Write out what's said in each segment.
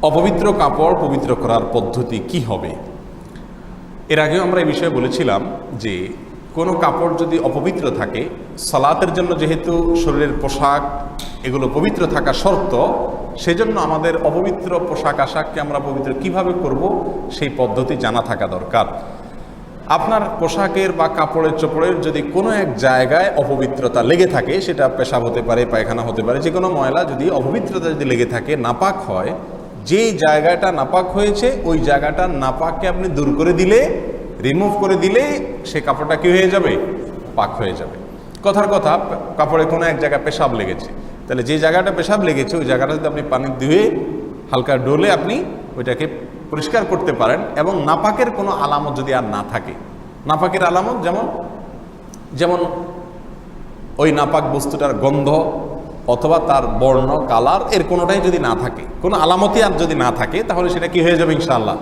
অপবিত্র কাপড় পবিত্র করার পদ্ধতি কি হবে? এর আগেও আমরা এই বিষয়ে বলেছিলাম যে কোনো কাপড় যদি অপবিত্র থাকে, সালাতের জন্য যেহেতু শরীরের পোশাক এগুলো পবিত্র থাকা শর্ত, সেজন্য আমাদের অপবিত্র পোশাক আশাককে আমরা পবিত্র কিভাবে করব সেই পদ্ধতি জানা থাকা দরকার। আপনার পোশাকের বা কাপড়ের চোপড়ের যদি কোনো এক জায়গায় অপবিত্রতা লেগে থাকে, সেটা পেশাব হতে পারে, পায়খানা হতে পারে, যে কোনো ময়লা যদি অপবিত্রতা যদি লেগে থাকে, নাপাক হয়, যেই জায়গাটা নাপাক হয়েছে ওই জায়গাটা নাপাককে আপনি দূর করে দিলে, রিমুভ করে দিলে সে কাপড়টা কি হয়ে যাবে? পাক হয়ে যাবে। কথার কথা, কাপড়ে কোনো এক জায়গায় পেশাব লেগেছে, তাহলে যে জায়গাটা পেশাব লেগেছে ওই জায়গাটা যদি আপনি পানি ধুয়ে হালকা ডোলে আপনি ওইটাকে পরিষ্কার করতে পারেন, এবং নাপাকের কোনো আলামত যদি আর না থাকে, নাপাকের আলামত যেমন ওই নাপাক বস্তুটার গন্ধ অথবা তার বর্ণ কালার এর কোনোটাই যদি না থাকে, কোনো আলামতই আর যদি না থাকে, তাহলে সেটা কি হয়ে যাবে? ইনশাআল্লাহ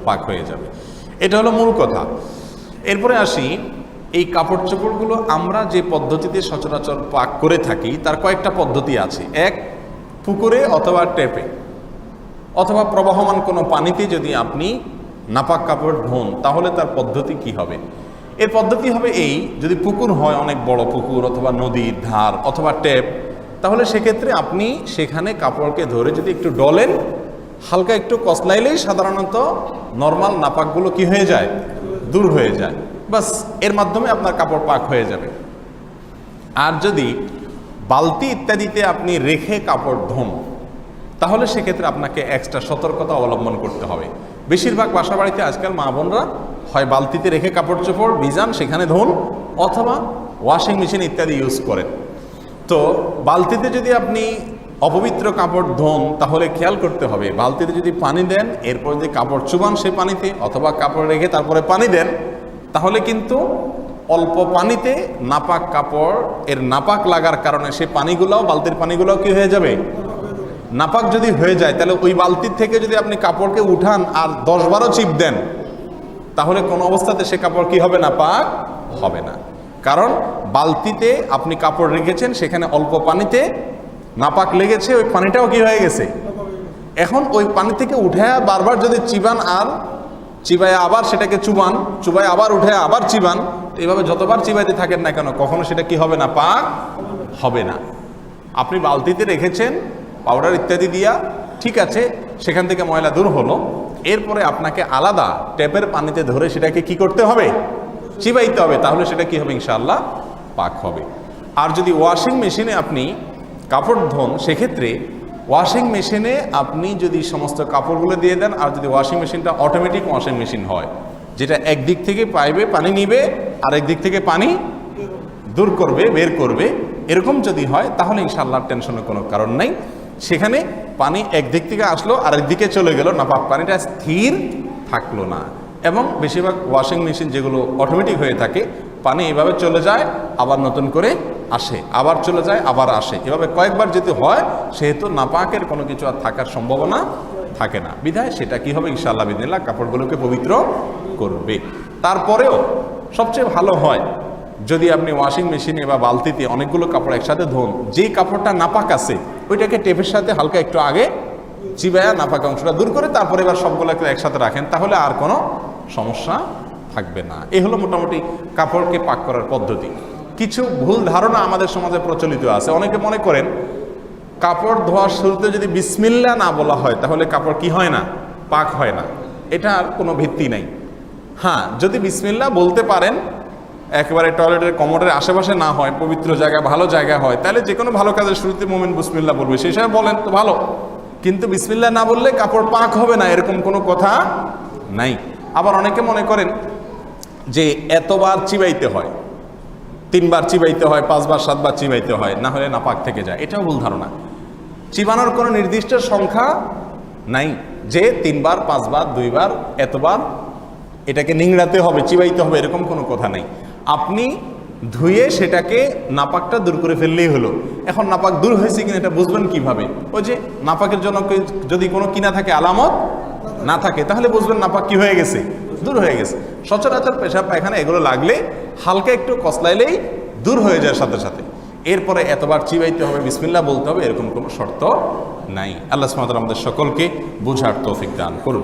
পাক হয়ে যাবে। এটা হলো মূল কথা। এরপরে আসি, এই কাপড় চোপড়গুলো আমরা যে পদ্ধতিতে সচরাচর পাক করে থাকি তার কয়েকটা পদ্ধতি আছে। এক, পুকুরে অথবা ট্যাপে অথবা প্রবাহমান কোনো পানিতে যদি আপনি নাপাক কাপড় ধোন, তাহলে তার পদ্ধতি কি হবে? এর পদ্ধতি হবে এই, যদি পুকুর হয়, অনেক বড় পুকুর অথবা নদীর ধার অথবা ট্যাপ, তাহলে সেক্ষেত্রে আপনি সেখানে কাপড়কে ধরে যদি একটু ডলেন, হালকা একটু কসলাইলেই সাধারণত নর্মাল নাপাকগুলো কি হয়ে যায়? দূর হয়ে যায়। বাস, এর মাধ্যমে আপনার কাপড় পাক হয়ে যাবে। আর যদি বালতি ইত্যাদিতে আপনি রেখে কাপড় ধোন, তাহলে সেক্ষেত্রে আপনাকে এক্সট্রা সতর্কতা অবলম্বন করতে হবে। বেশিরভাগ বাসা বাড়িতে আজকাল মা বোনরা হয় বালতিতে রেখে কাপড় চোপড় ভিজান, সেখানে ধোন, অথবা ওয়াশিং মেশিন ইত্যাদি ইউজ করেন। তো বালতিতে যদি আপনি অপবিত্র কাপড় ধোন, তাহলে খেয়াল করতে হবে, বালতিতে যদি পানি দেন, এরপর যদি কাপড় চুবান সে পানিতে, অথবা কাপড় রেখে তারপরে পানি দেন, তাহলে কিন্তু অল্প পানিতে নাপাক কাপড় এর নাপাক লাগার কারণে সে পানিগুলোও, বালতির পানিগুলোও কি হয়ে যাবে? নাপাক যদি হয়ে যায়, তাহলে ওই বালতির থেকে যদি আপনি কাপড়কে উঠান আর 10-12 চিপ দেন, তাহলে কোনো অবস্থাতে সে কাপড় কি হবে? নাপাক হবে না। কারণ বালতিতে আপনি কাপড় রেখেছেন, সেখানে অল্প পানিতে নাপাক লেগেছে, ওই পানিটাও কি হয়ে গেছে? এখন ওই পানি থেকে উঠে বারবার যদি চিবান, আর চিবায় আবার সেটাকে চুবান, চুবায় আবার উঠে আবার চিবান, এইভাবে যতবার চিবাইতে থাকেন না কেন, কখনো সেটা কি হবে না? পাক হবে না। আপনি বালতিতে রেখেছেন পাউডার ইত্যাদি দিয়া, ঠিক আছে, সেখান থেকে ময়লা দূর হলো, এরপরে আপনাকে আলাদা ট্যাপের পানিতে ধরে সেটাকে কি করতে হবে? চিবাইতে হবে, তাহলে সেটা কি হবে? ইনশাআল্লাহ পাক হবে। আর যদি ওয়াশিং মেশিনে আপনি কাপড় ধোন, সেক্ষেত্রে ওয়াশিং মেশিনে আপনি যদি সমস্ত কাপড়গুলো দিয়ে দেন, আর যদি ওয়াশিং মেশিনটা অটোমেটিক ওয়াশিং মেশিন হয়, যেটা একদিক থেকে পাইবে পানি নিবে আর একদিক থেকে পানি দূর করবে, বের করবে, এরকম যদি হয়, তাহলে ইনশাআল্লাহ টেনশনের কোনো কারণ নাই। সেখানে পানি একদিক থেকে আসলো আর একদিকে চলে গেল, নাপাক পানিটা স্থির থাকলো না। এবং বেশিরভাগ ওয়াশিং মেশিন যেগুলো অটোমেটিক হয়ে থাকে, পানি এভাবে চলে যায়, আবার নতুন করে আসে, আবার চলে যায়, আবার আসে, এভাবে কয়েকবার যেতে হয়, সেহেতু নাপাকের কোনো কিছু আর থাকার সম্ভাবনা থাকে না। বিধায় সেটা কি হবে? ইনশাআল্লাহ বিদিনিল্লাহ কাপড়গুলোকে পবিত্র করবে। তারপরেও সবচেয়ে ভালো হয় যদি আপনি ওয়াশিং মেশিনে বা বালতিতে অনেকগুলো কাপড় একসাথে ধোন, যেই কাপড়টা নাপাক আছে ওইটাকে টেপের সাথে হালকা একটু আগে চিবায়া নাপাক অংশটা দূর করে তারপরে এবার সবগুলোকে একসাথে রাখেন, তাহলে আর কোনো সমস্যা থাকবে না। এই হলো মোটামুটি কাপড়কে পাক করার পদ্ধতি। কিছু ভুল ধারণা আমাদের সমাজে প্রচলিত আছে। অনেকে মনে করেন কাপড় ধোয়ার শুরুতে যদি বিসমিল্লাহ না বলা হয়, তাহলে কাপড় কি হয় না? পাক হয় না। এটার কোনো ভিত্তি নাই। হ্যাঁ, যদি বিসমিল্লাহ বলতে পারেন, একেবারে টয়লেটের কমোডের আশেপাশে না হয়, পবিত্র জায়গায়, ভালো জায়গা হয়, তাহলে যে কোনো ভালো কাজের শুরুতে মুমিন বিসমিল্লাহ বলবে, সেই হিসাবে বলেন তো ভালো। কিন্তু বিসমিল্লাহ না বললে কাপড় পাক হবে না, এরকম কোনো কথা নাই। আবার অনেকে মনে করেন যে এতবার চিবাইতে হয়, 3 বার চিবাইতে হয়, 5 বার 7 বার চিবাইতে হয়, না হলে নাপাক থেকে যায়। এটাও ভুল ধারণা। চিবানোর কোনো নির্দিষ্ট সংখ্যা নাই যে 3 বার 5 বার 2 বার এতবার এটাকে নিংড়াতে হবে, চিবাইতে হবে, এরকম কোনো কথা নাই। আপনি ধুয়ে সেটাকে নাপাকটা দূর করে ফেললেই হলো। এখন নাপাক দূর হয়েছে কিনা এটা বুঝবেন কিভাবে? ওই যে নাপাকের জন্য যদি কোনো কিনা থাকে, আলামত না থাকে, তাহলে বুঝবেন নাপাক কি হয়ে গেছে? দূর হয়ে গেছে। সচরাচর পেশাব পায়খানা এগুলো লাগলে হালকা একটু কসলাইলেই দূর হয়ে যায় সাথে সাথে। এরপরে এতবার চিবাইতে হবে, বিসমিল্লাহ বলতে হবে, এরকম কোনো শর্ত নাই। আল্লাহ সুবহানাহু ওয়া তাআলা আমাদের সকলকে বুঝার তৌফিক দান করুন।